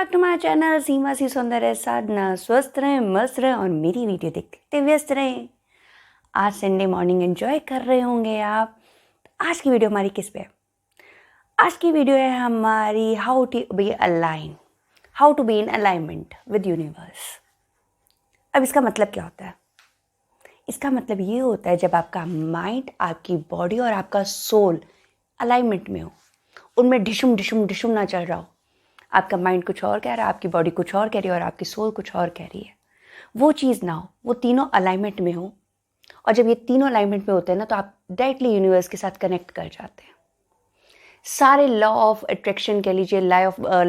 Back to my channel सीमा सी सौंदर्य साधना। स्वस्थ रहें, मस्त रहें और मेरी वीडियो देखते व्यस्त रहें। आज संडे मॉर्निंग एंजॉय कर रहे होंगे आप। आज की वीडियो हमारी किस पे है? आज की वीडियो है हमारी how to be align, how to be in alignment with universe. अब इसका मतलब क्या होता है? इसका मतलब ये होता है जब आपका माइंड, आपकी बॉडी और आपका सोल अलाइनमेंट में हो, उनमें ढिशुम ढिशुम ढिशुम ना चल रहा हो। आपका माइंड कुछ और कह रहा है, आपकी बॉडी कुछ और कह रही है और आपकी सोल कुछ और कह रही है। वो चीज़ ना हो, वो तीनों अलाइनमेंट में हो। और जब ये तीनों अलाइनमेंट में होते हैं ना, तो आप डायरेक्टली यूनिवर्स के साथ कनेक्ट कर जाते हैं। सारे लॉ ऑफ अट्रैक्शन कह लीजिए, लॉ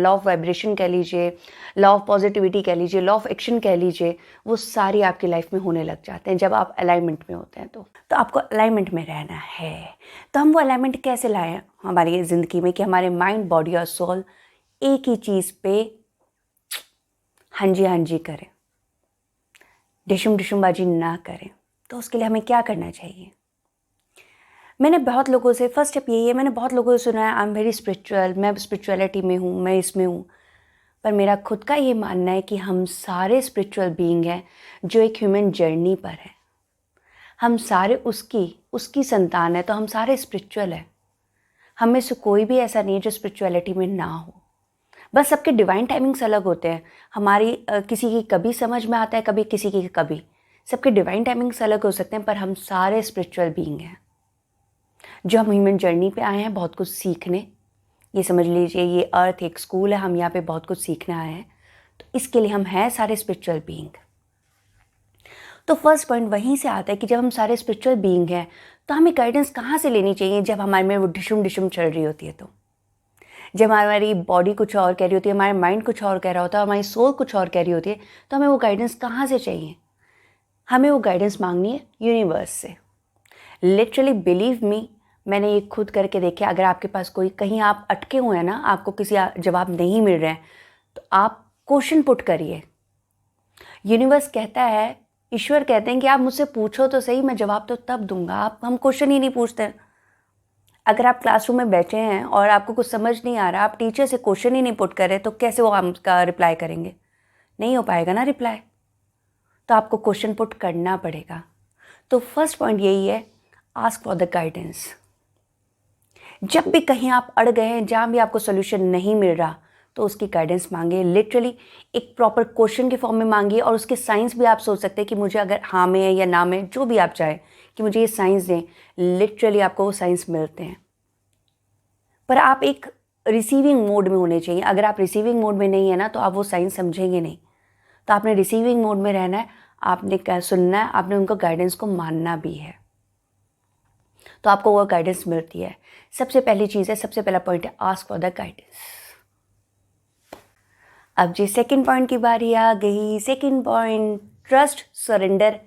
ऑफ वाइब्रेशन कह लीजिए, लॉ ऑफ पॉजिटिविटी कह लीजिए, लॉ ऑफ एक्शन कह लीजिए, वो सारी आपकी लाइफ में होने लग जाते हैं जब आप अलाइनमेंट में होते हैं। तो आपको अलाइनमेंट में रहना है। तो हम वो अलाइनमेंट कैसे लाएं हमारी ज़िंदगी में कि हमारे माइंड, बॉडी और सोल एक ही चीज़ पे हाँ जी करें, डिशुम डिशुमबाजी ना करें। तो उसके लिए हमें क्या करना चाहिए? मैंने बहुत लोगों से, फर्स्ट स्टेप यही है, मैंने बहुत लोगों से सुना है आई एम वेरी स्पिरिचुअल, मैं स्पिरिचुअलिटी में हूँ, मैं इसमें हूँ। पर मेरा खुद का ये मानना है कि हम सारे स्पिरिचुअल बीइंग हैं जो एक ह्यूमन जर्नी पर है। हम सारे उसकी संतान है, तो हम सारे स्पिरिचुअल हैं। हम में से कोई भी ऐसा नहीं है जो स्पिरिचुअलिटी में ना हो। बस सबके डिवाइन टाइमिंग्स अलग होते हैं। हमारी किसी की कभी समझ में आता है, कभी किसी की कभी। सबके डिवाइन टाइमिंग्स अलग हो सकते हैं, पर हम सारे स्पिरिचुअल बीइंग हैं जो हम ह्यूमन जर्नी पे आए हैं बहुत कुछ सीखने। ये समझ लीजिए ये अर्थ एक स्कूल है, हम यहाँ पे बहुत कुछ सीखने आए हैं। तो इसके लिए हम हैं सारे स्पिरिचुअल बीइंग। तो फर्स्ट पॉइंट वहीं से आता है कि जब हम सारे स्पिरिचुअल बीइंग हैं तो हमें गाइडेंस कहाँ से लेनी चाहिए? जब हमारे में वो डिशुम डिशुम चल रही होती है, तो जब हमारी बॉडी कुछ और कह रही होती है, हमारा माइंड कुछ और कह रहा होता है, हमारी सोल कुछ और कह रही होती है, तो हमें वो गाइडेंस कहाँ से चाहिए? हमें वो गाइडेंस मांगनी है यूनिवर्स से। लिटरली बिलीव मी, मैंने ये खुद करके देखा। अगर आपके पास कोई, कहीं आप अटके हुए हैं ना, आपको किसी जवाब नहीं मिल रहे हैं, तो आप क्वेश्चन पुट करिए। यूनिवर्स कहता है, ईश्वर कहते हैं कि आप मुझसे पूछो तो सही, मैं जवाब तो तब दूंगा। हम क्वेश्चन ही नहीं पूछते हैं। अगर आप क्लासरूम में बैठे हैं और आपको कुछ समझ नहीं आ रहा, आप टीचर से क्वेश्चन ही नहीं पुट कर रहे, तो कैसे वो आपका रिप्लाई करेंगे? नहीं हो पाएगा ना रिप्लाई। तो आपको क्वेश्चन पुट करना पड़ेगा। तो फर्स्ट पॉइंट यही है, आस्क फॉर द गाइडेंस। जब भी कहीं आप अड़ गए हैं, जहाँ भी आपको सोल्यूशन नहीं मिल रहा, तो उसकी गाइडेंस मांगिए। लिटरली एक प्रॉपर क्वेश्चन के फॉर्म में मांगिए, और उसके साइंस भी आप सोच सकते हैं कि मुझे अगर हाँ में है या ना में, जो भी आप चाहें कि मुझे ये साइंस दें। लिटरली आपको वो साइंस मिलते हैं। पर आप एक रिसीविंग मोड में होने चाहिए। अगर आप रिसीविंग मोड में नहीं है ना, तो आप वो साइंस समझेंगे नहीं। तो आपने रिसीविंग मोड में रहना है, आपने क्या सुनना है, आपने उनको गाइडेंस को मानना भी है, तो आपको वो गाइडेंस मिलती है। सबसे पहली चीज़ है, सबसे पहला पॉइंट है, आस्क फॉर द गाइडेंस। अब जी सेकंड पॉइंट की बारी आ गई। Second point, trust, surrender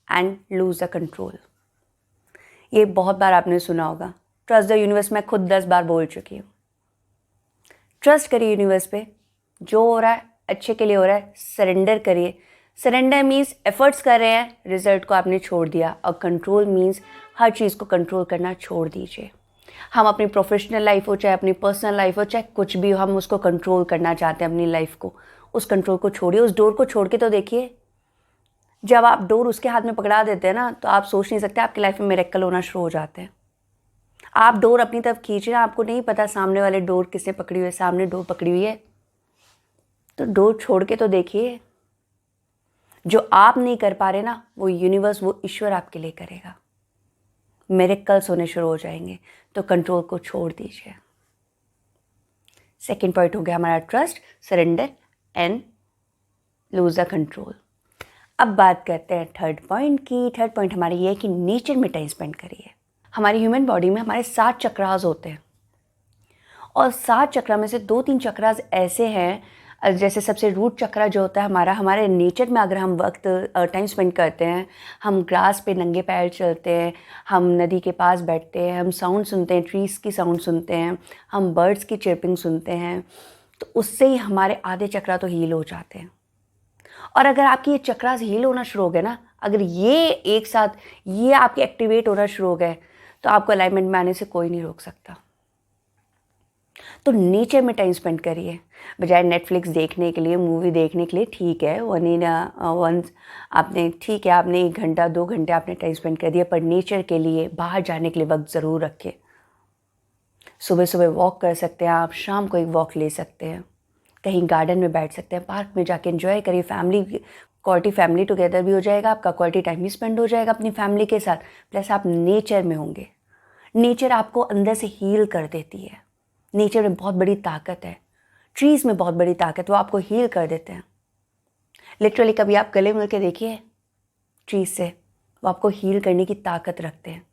and lose the control. ये बहुत बार आपने सुना होगा, ट्रस्ट द यूनिवर्स। मैं खुद 10 बार बोल चुकी हूँ। ट्रस्ट करिए यूनिवर्स पे, जो हो रहा है अच्छे के लिए हो रहा है। सरेंडर करिए। सरेंडर मीन्स एफर्ट्स कर रहे हैं, रिजल्ट को आपने छोड़ दिया। और कंट्रोल मीन्स हर चीज़ को कंट्रोल करना छोड़ दीजिए। हम अपनी प्रोफेशनल लाइफ हो, चाहे अपनी पर्सनल लाइफ हो, चाहे कुछ भी हो, हम उसको कंट्रोल करना चाहते हैं अपनी लाइफ को। उस कंट्रोल को छोड़िए, उस डोर को छोड़ के तो देखिए। जब आप डोर उसके हाथ में पकड़ा देते हैं ना, तो आप सोच नहीं सकते, आपकी लाइफ में मिरेकल होना शुरू हो जाते हैं। आप डोर अपनी तरफ खींच रहे हैं, आपको नहीं पता सामने वाले डोर किसने पकड़ी हुई है। सामने डोर पकड़ी हुई है, तो डोर छोड़ के तो देखिए। जो आप नहीं कर पा रहे ना, वो यूनिवर्स, वो ईश्वर आपके लिए करेगा। मिरेकल्स होने शुरू हो जाएंगे। तो कंट्रोल को छोड़ दीजिए। सेकेंड पॉइंट हो गया हमारा trust, surrender and lose the control. अब बात करते हैं थर्ड पॉइंट की। थर्ड पॉइंट हमारी ये है कि नेचर में टाइम स्पेंड करिए। हमारी ह्यूमन बॉडी में हमारे 7 चक्रास होते हैं, और 7 चक्रा में से 2-3 चक्रास ऐसे हैं, जैसे सबसे रूट चक्रा जो होता है हमारा, हमारे नेचर में अगर हम वक्त टाइम स्पेंड करते हैं, हम ग्रास पे नंगे पैर चलते हैं, हम नदी के पास बैठते हैं, हम साउंड सुनते हैं, ट्रीज़ की साउंड सुनते हैं, हम बर्ड्स की चिरपिंग सुनते हैं, तो उससे ही हमारे आधे चक्रा तो हील हो जाते हैं। और अगर आपकी ये चक्रास हील होना शुरू हो गए ना, अगर ये एक साथ ये आपके एक्टिवेट होना शुरू हो गए, तो आपको अलाइनमेंट में आने से कोई नहीं रोक सकता। तो नेचर में टाइम स्पेंड करिए, बजाय नेटफ्लिक्स देखने के लिए, मूवी देखने के लिए। ठीक है, वंस आपने, ठीक है, आपने 1 घंटा 2 घंटे आपने टाइम स्पेंड कर दिया, पर नेचर के लिए, बाहर जाने के लिए वक्त ज़रूर रखें। सुबह सुबह वॉक कर सकते हैं आप, शाम को एक वॉक ले सकते हैं, कहीं गार्डन में बैठ सकते हैं, पार्क में जाके एंजॉय करिए। क्वालिटी फैमिली टुगेदर भी हो जाएगा आपका, क्वालिटी टाइम भी स्पेंड हो जाएगा अपनी फैमिली के साथ, प्लस आप नेचर में होंगे। नेचर आपको अंदर से हील कर देती है। नेचर में बहुत बड़ी ताकत है, ट्रीज़ में बहुत बड़ी ताकत, वो आपको हील कर देते हैं। लिटरली कभी आप गले मिल के देखिए ट्रीज से, वो आपको हील करने की ताकत रखते हैं।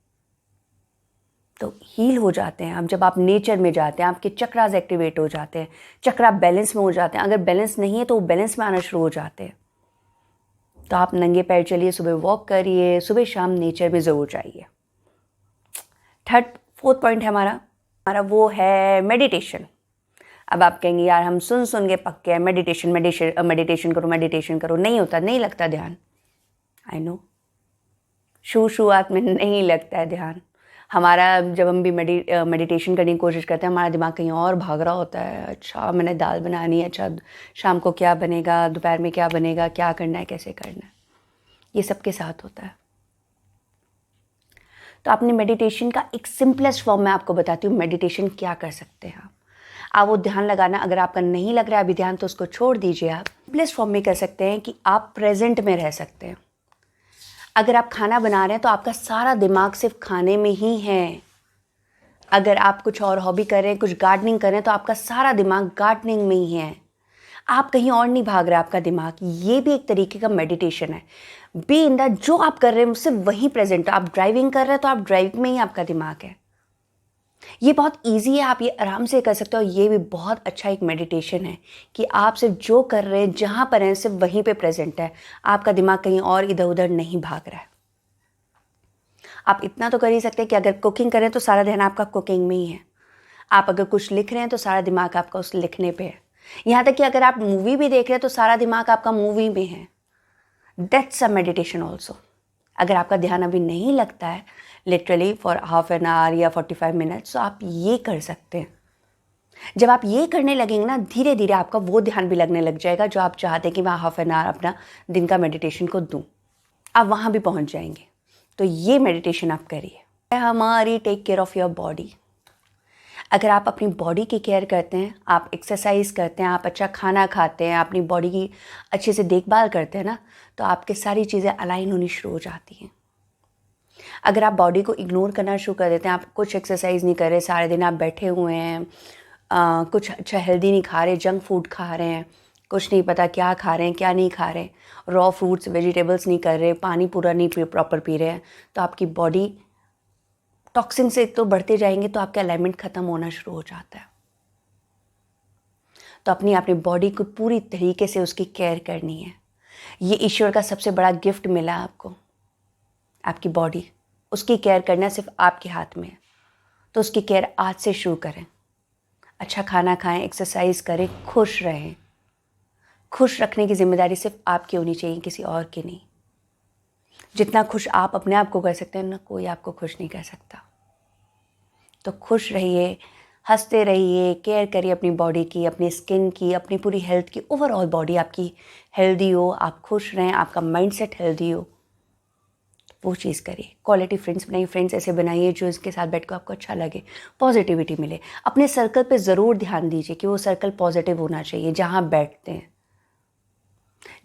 तो हील हो जाते हैं आप जब आप नेचर में जाते हैं, आपके चक्रास एक्टिवेट हो जाते हैं, चक्रा बैलेंस में हो जाते हैं। अगर बैलेंस नहीं है तो वो बैलेंस में आना शुरू हो जाते हैं। तो आप नंगे पैर चलिए, सुबह वॉक करिए, सुबह शाम नेचर में ज़रूर जाइए। फोर्थ पॉइंट है हमारा वो है मेडिटेशन। अब आप कहेंगे यार हम सुन के पक्के हैं, मेडिटेशन करो, नहीं होता, नहीं लगता ध्यान। आई नो, शुरुआत में नहीं लगता है ध्यान हमारा। जब हम भी मेडिटेशन करने की कोशिश करते हैं, हमारा दिमाग कहीं और भाग रहा होता है। अच्छा मैंने दाल बनानी है, अच्छा शाम को क्या बनेगा, दोपहर में क्या बनेगा, क्या करना है, कैसे करना है, ये सबके साथ होता है। तो आपने मेडिटेशन का एक सिंपलेस्ट फॉर्म मैं आपको बताती हूँ, मेडिटेशन क्या कर सकते हैं आप वो ध्यान लगाना। अगर आपका नहीं लग रहा है अभी ध्यान तो उसको छोड़ दीजिए। आप सिंपलेस्ट फॉर्म में कर सकते हैं कि आप प्रेजेंट में रह सकते हैं। अगर आप खाना बना रहे हैं तो आपका सारा दिमाग सिर्फ खाने में ही है। अगर आप कुछ और हॉबी कर रहे हैं, कुछ गार्डनिंग कर रहे हैं, तो आपका सारा दिमाग गार्डनिंग में ही है। आप कहीं और नहीं भाग रहे आपका दिमाग। ये भी एक तरीके का मेडिटेशन है। बी इन द, जो आप कर रहे हैं उससे वही प्रेजेंट। आप ड्राइविंग कर रहे हैं तो आप ड्राइविंग में ही आपका दिमाग है। ये बहुत इजी है, आप ये आराम से कर सकते हो। ये भी बहुत अच्छा एक मेडिटेशन है कि आप सिर्फ जो कर रहे हैं, जहाँ पर हैं, सिर्फ वहीं पे प्रेजेंट है। आपका दिमाग कहीं और इधर उधर नहीं भाग रहा है। आप इतना तो कर ही सकते हैं कि अगर कुकिंग करें तो सारा ध्यान आपका कुकिंग में ही है। आप अगर कुछ लिख रहे हैं तो सारा दिमाग आपका उस लिखने पे है। यहाँ तक कि अगर आप मूवी भी देख रहे हैं तो सारा दिमाग आपका मूवी में है। That's a meditation also. अगर आपका ध्यान अभी नहीं लगता है literally for half an hour या 45 मिनट्स, तो आप ये कर सकते हैं। जब आप ये करने लगेंगे ना, धीरे धीरे आपका वो ध्यान भी लगने लग जाएगा जो आप चाहते हैं कि मैं हाफ एन आवर अपना दिन का मेडिटेशन को दूं। आप वहाँ भी पहुँच जाएंगे। तो ये मेडिटेशन आप करिए। हमारी take care of your body. अगर आप अपनी बॉडी की केयर करते हैं, आप एक्सरसाइज करते हैं, आप अच्छा खाना खाते हैं, अपनी बॉडी की अच्छे से देखभाल करते हैं ना, तो आपकी सारी चीज़ें अलाइन होनी शुरू हो जाती हैं। अगर आप बॉडी को इग्नोर करना शुरू कर देते हैं, आप कुछ एक्सरसाइज नहीं कर रहे, सारे दिन आप बैठे हुए हैं, कुछ अच्छा हेल्दी नहीं खा रहे, जंक फूड खा रहे हैं, कुछ नहीं पता क्या खा रहे हैं क्या नहीं खा रहे, रॉ फ्रूट्स वेजिटेबल्स नहीं कर रहे, पानी पूरा नहीं प्रॉपर पी रहे हैं, तो आपकी बॉडी टॉक्सिन से तो बढ़ते जाएंगे, तो आपका अलाइनमेंट ख़त्म होना शुरू हो जाता है। तो अपनी बॉडी को पूरी तरीके से उसकी केयर करनी है। ये ईश्वर का सबसे बड़ा गिफ्ट मिला आपको, आपकी बॉडी। उसकी केयर करना सिर्फ आपके हाथ में है। तो उसकी केयर आज से शुरू करें। अच्छा खाना खाएं, एक्सरसाइज करें, खुश रहें। खुश रखने की जिम्मेदारी सिर्फ आपकी होनी चाहिए, किसी और की नहीं। जितना खुश आप अपने आप को कर सकते हैं ना, कोई आपको खुश नहीं कर सकता। तो खुश रहिए, हंसते रहिए, केयर करिए अपनी बॉडी की, अपनी स्किन की, अपनी पूरी हेल्थ की। ओवरऑल बॉडी आपकी हेल्दी हो, आप खुश रहें, आपका माइंडसेट हेल्दी हो, वो चीज़ करिए। क्वालिटी फ्रेंड्स बनाइए, फ्रेंड्स ऐसे बनाइए जो इसके साथ बैठ कर आपको अच्छा लगे, पॉजिटिविटी मिले। अपने सर्कल पे ज़रूर ध्यान दीजिए कि वो सर्कल पॉजिटिव होना चाहिए जहाँ बैठते हैं।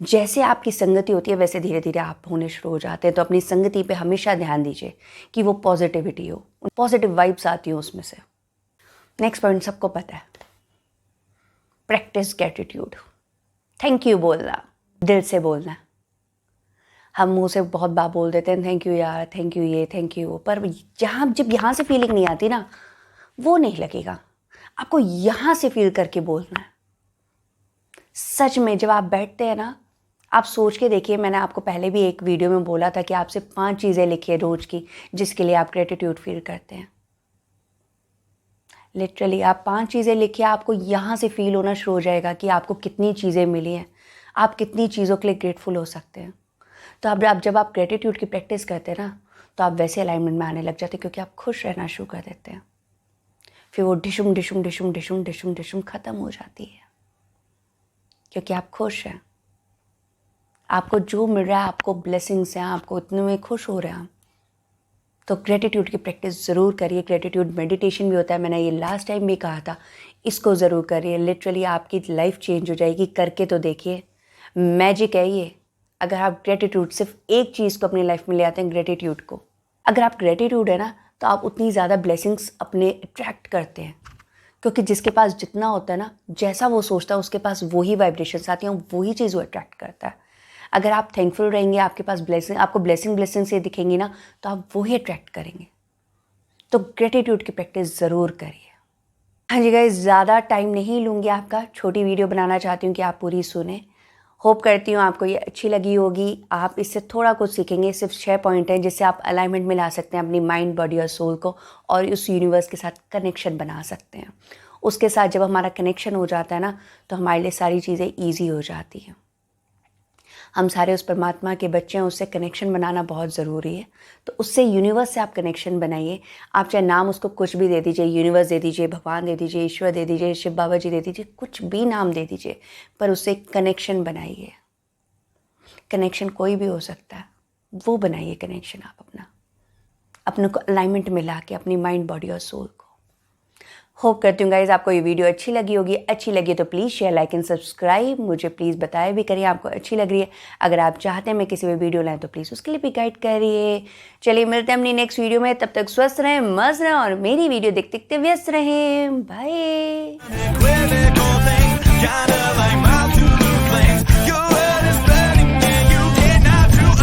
जैसे आपकी संगति होती है वैसे धीरे धीरे आप होने शुरू हो जाते हैं। तो अपनी संगति पे हमेशा ध्यान दीजिए कि वो पॉजिटिविटी हो, पॉजिटिव वाइब्स आती हो उसमें से। नेक्स्ट पॉइंट सबको पता है, प्रैक्टिस ग्रैटिट्यूड। थैंक यू बोलना, दिल से बोलना। हम मुंह से बहुत बार बोल देते हैं थैंक यू यार, थैंक यू ये, थैंक यू वो, पर जब यहाँ से फीलिंग नहीं आती ना, वो नहीं लगेगा। आपको यहाँ से फील करके बोलना है। सच में जब आप बैठते हैं ना, आप सोच के देखिए, मैंने आपको पहले भी एक वीडियो में बोला था कि आप सिर्फ 5 चीज़ें लिखिए रोज़ की जिसके लिए आप ग्रेटिट्यूड फील करते हैं। लिटरली आप 5 चीज़ें लिखिए, आपको यहाँ से फील होना शुरू हो जाएगा कि आपको कितनी चीज़ें मिली हैं, आप कितनी चीज़ों के लिए ग्रेटफुल हो सकते हैं। तो अब जब आप ग्रेटिट्यूड की प्रैक्टिस करते हैं ना, तो आप वैसे अलाइनमेंट में आने लग जाते हैं, क्योंकि आप खुश रहना शुरू कर देते हैं। फिर वो डिशुम डिशुम डिशुम डिशुम डिशुम डिशुम ख़त्म हो जाती है, क्योंकि आप खुश हैं, आपको जो मिल रहा है, आपको ब्लेसिंग्स हैं, आपको उतने में खुश हो रहे हैं। तो ग्रेटिट्यूड की प्रैक्टिस ज़रूर करिए। ग्रेटिट्यूड मेडिटेशन भी होता है, मैंने ये लास्ट टाइम भी कहा था, इसको ज़रूर करिए। लिटरली आपकी लाइफ चेंज हो जाएगी, करके तो देखिए, मैजिक है ये। अगर आप ग्रेटिट्यूड, सिर्फ एक चीज़ को अपनी लाइफ में ले आते हैं, ग्रेटिट्यूड को, अगर आप ग्रेटिट्यूड है ना, तो आप उतनी ज़्यादा ब्लेसिंग्स अपने अट्रैक्ट करते हैं, क्योंकि जिसके पास जितना होता है ना, जैसा वो सोचता है उसके पास वही वाइब्रेशंस आती हैं, वही चीज़ वो अट्रैक्ट करता है। अगर आप थैंकफुल रहेंगे, आपके पास ब्लेसिंग, आपको ब्लेसिंग से दिखेंगी ना, तो आप वही अट्रैक्ट करेंगे। तो ग्रेटिट्यूड की प्रैक्टिस ज़रूर करिए। हाँ जी गाइस, ज़्यादा टाइम नहीं लूँगी आपका, छोटी वीडियो बनाना चाहती हूँ कि आप पूरी सुने। होप करती हूँ आपको ये अच्छी लगी होगी, आप इससे थोड़ा कुछ सीखेंगे। सिर्फ 6 पॉइंट हैं जिससे आप अलाइनमेंट में ला सकते हैं अपनी माइंड, बॉडी और सोल को, और उस यूनिवर्स के साथ कनेक्शन बना सकते हैं। उसके साथ जब हमारा कनेक्शन हो जाता है ना, तो हमारे लिए सारी चीज़ें ईजी हो जाती हैं। हम सारे उस परमात्मा के बच्चे हैं, उससे कनेक्शन बनाना बहुत ज़रूरी है। तो उससे, यूनिवर्स से आप कनेक्शन बनाइए। आप चाहे नाम उसको कुछ भी दे दीजिए, यूनिवर्स दे दीजिए, भगवान दे दीजिए, ईश्वर दे दीजिए, शिव बाबा जी दे दीजिए, कुछ भी नाम दे दीजिए, पर उससे कनेक्शन बनाइए। कनेक्शन कोई भी हो सकता है, वो बनाइए कनेक्शन आप अपने को अलाइनमेंट में ला के, अपनी माइंड, बॉडी और सोल को। होप करती हूँ गाइज आपको ये वीडियो अच्छी लगी होगी। अच्छी लगी तो please share, like and subscribe. मुझे प्लीज़ बताया भी करिए आपको अच्छी लग रही है। अगर आप चाहते हैं मैं किसी भी वीडियो लाएँ तो प्लीज़ उसके लिए भी गाइड करिए। चलिए मिलते हैं अपनी नेक्स्ट वीडियो में, तब तक स्वस्थ रहें, मस्त रहें और मेरी वीडियो देखते देखते व्यस्त रहें। बाय।